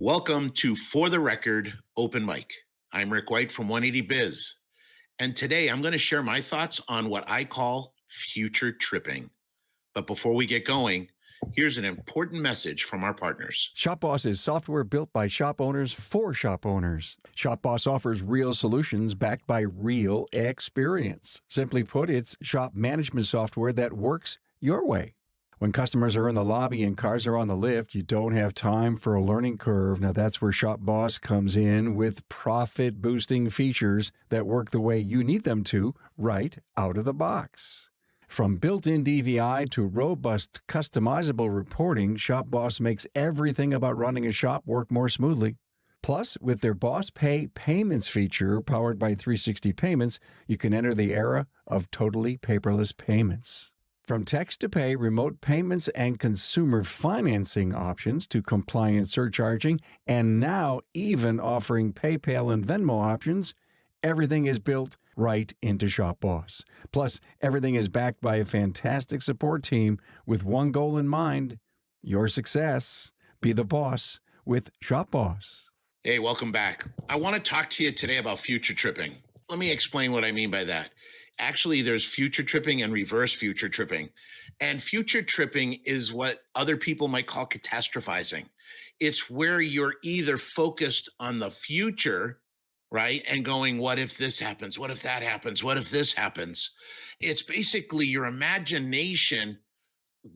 Welcome to For the Record Open Mic. I'm Rick White from 180 Biz. And today I'm going to share my thoughts on what I call future tripping. But before we get going, here's an important message from our partners. ShopBoss is software built by shop owners for shop owners. ShopBoss offers real solutions backed by real experience. Simply put, it's shop management software that works your way. When customers are in the lobby and cars are on the lift, you don't have time for a learning curve. Now that's where ShopBoss comes in with profit-boosting features that work the way you need them to right out of the box. From built-in DVI to robust customizable reporting, ShopBoss makes everything about running a shop work more smoothly. Plus, with their Boss Pay payments feature powered by 360 Payments, you can enter the era of totally paperless payments. From text-to-pay, remote payments, and consumer financing options to compliant surcharging, and now even offering PayPal and Venmo options, everything is built right into ShopBoss. Plus, everything is backed by a fantastic support team with one goal in mind: your success. Be the boss with ShopBoss. Hey, welcome back. I want to talk to you today about future tripping. Let me explain what I mean by that. Actually, there's future tripping and reverse future tripping. And future tripping is what other people might call catastrophizing. It's where you're either focused on the future, right? And going, what if this happens? What if that happens? What if this happens? It's basically your imagination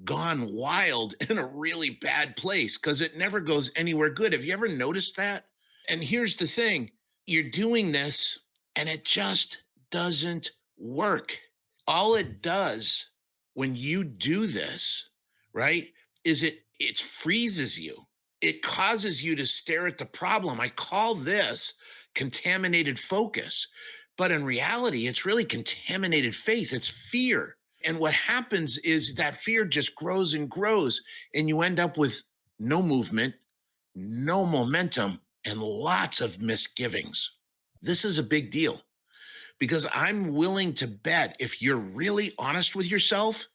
gone wild in a really bad place because it never goes anywhere good. Have you ever noticed that? And here's the thing, you're doing this and it just doesn't work. All it does when you do this, right, is it freezes you. It causes you to stare at the problem. I call this contaminated focus. But in reality, it's really contaminated faith. It's fear. And what happens is that fear just grows and grows, and you end up with no movement, no momentum, and lots of misgivings. This is a big deal because I'm willing to bet if you're really honest with yourself,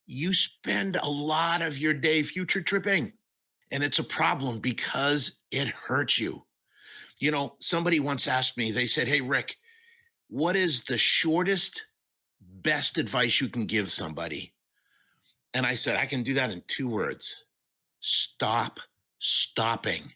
you spend a lot of your day future tripping. And it's a problem because it hurts you. You know, somebody once asked me, they said, "Hey, Rick, what is the shortest, best advice you can give somebody?" And I said, I can do that in 2 words: stop stopping.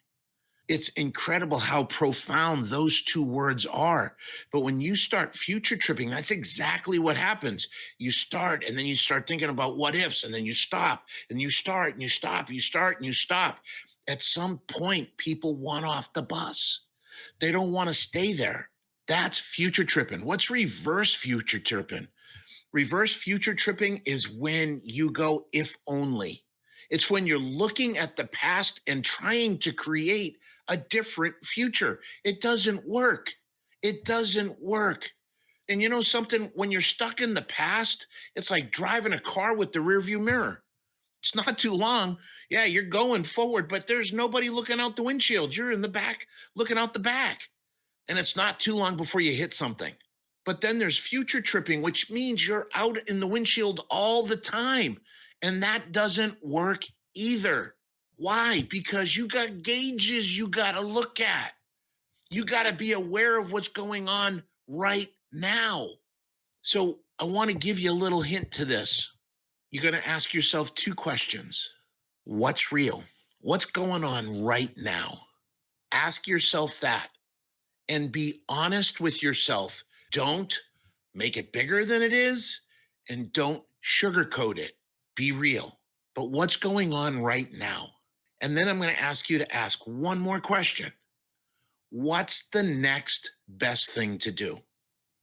It's incredible how profound those 2 words are. But when you start future tripping, that's exactly what happens. You start and then you start thinking about what ifs, and then you stop and you start and you stop, you start and you stop. At some point, people want off the bus. They don't want to stay there. That's future tripping. What's reverse future tripping? Reverse future tripping is when you go if only. It's when you're looking at the past and trying to create a different future. It doesn't work. It doesn't work. And you know something? When you're stuck in the past, it's like driving a car with the rearview mirror. It's not too long. Yeah, you're going forward, but there's nobody looking out the windshield. You're in the back looking out the back. And it's not too long before you hit something. But then there's future tripping, which means you're out in the windshield all the time. And that doesn't work either. Why? Because you got gauges you got to look at. You got to be aware of what's going on right now. So I want to give you a little hint to this. You're going to ask yourself 2 questions. What's real? What's going on right now? Ask yourself that and be honest with yourself. Don't make it bigger than it is, and don't sugarcoat it. Be real. But what's going on right now? And then I'm going to ask you to ask one more question. What's the next best thing to do?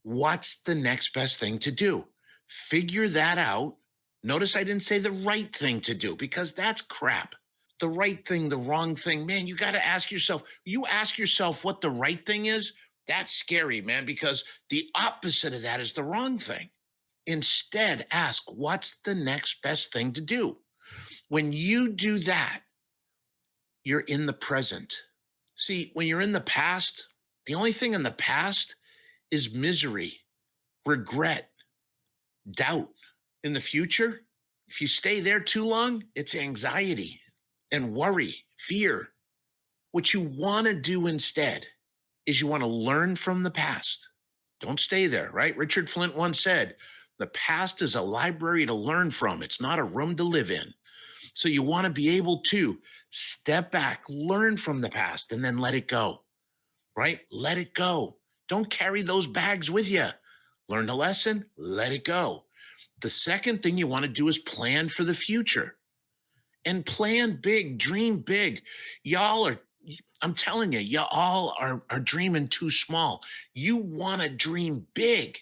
What's the next best thing to do? Figure that out. Notice I didn't say the right thing to do because that's crap. The right thing, the wrong thing, man, you got to ask yourself. You ask yourself what the right thing is, that's scary, man, because the opposite of that is the wrong thing. Instead, ask, what's the next best thing to do? When you do that, you're in the present. See, when you're in the past, the only thing in the past is misery, regret, doubt. In the future, if you stay there too long, it's anxiety and worry, fear. What you want to do instead is you want to learn from the past. Don't stay there, right? Richard Flint once said, the past is a library to learn from. It's not a room to live in. So you want to be able to step back, learn from the past, and then let it go, right? Let it go. Don't carry those bags with you. Learn the lesson, let it go. The second thing you want to do is plan for the future and plan big, dream big. Y'all are, I'm telling you, y'all are dreaming too small. You want to dream big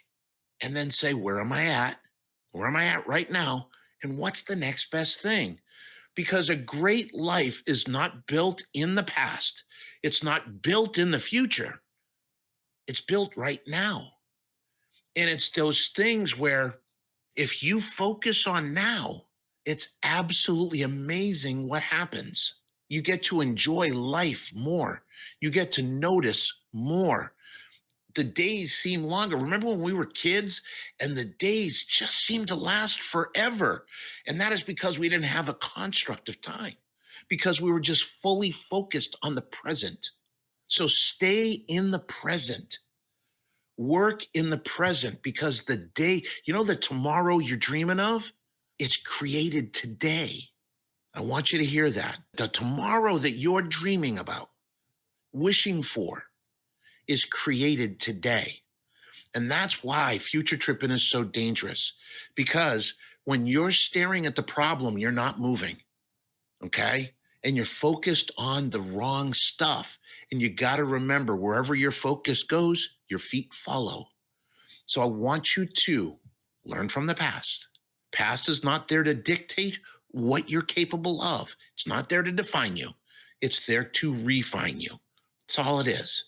and then say, where am I at? Where am I at right now? And what's the next best thing? Because a great life is not built in the past, it's not built in the future, it's built right now. And it's those things where if you focus on now, it's absolutely amazing what happens. You get to enjoy life more, you get to notice more. The days seem longer. Remember when we were kids and the days just seemed to last forever? And that is because we didn't have a construct of time, because we were just fully focused on the present. So stay in the present, work in the present, because the day, the tomorrow you're dreaming of, it's created today. I want you to hear that. The tomorrow that you're dreaming about, wishing for, is created today. And that's why future tripping is so dangerous, because when you're staring at the problem, you're not moving. Okay. And you're focused on the wrong stuff. And you got to remember, wherever your focus goes, your feet follow. So I want you to learn from the past. Past is not there to dictate what you're capable of, it's not there to define you, it's there to refine you. That's all it is.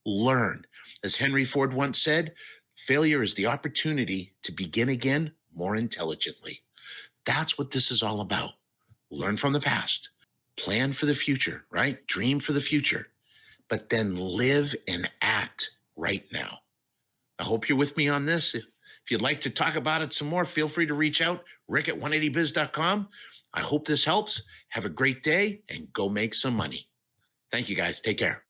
Learn. As Henry Ford once said, failure is the opportunity to begin again more intelligently. That's what this is all about. Learn from the past, plan for the future, right? Dream for the future, but then live and act right now. I hope you're with me on this. If you'd like to talk about it some more, feel free to reach out, Rick at 180biz.com. I hope this helps. Have a great day and go make some money. Thank you, guys. Take care.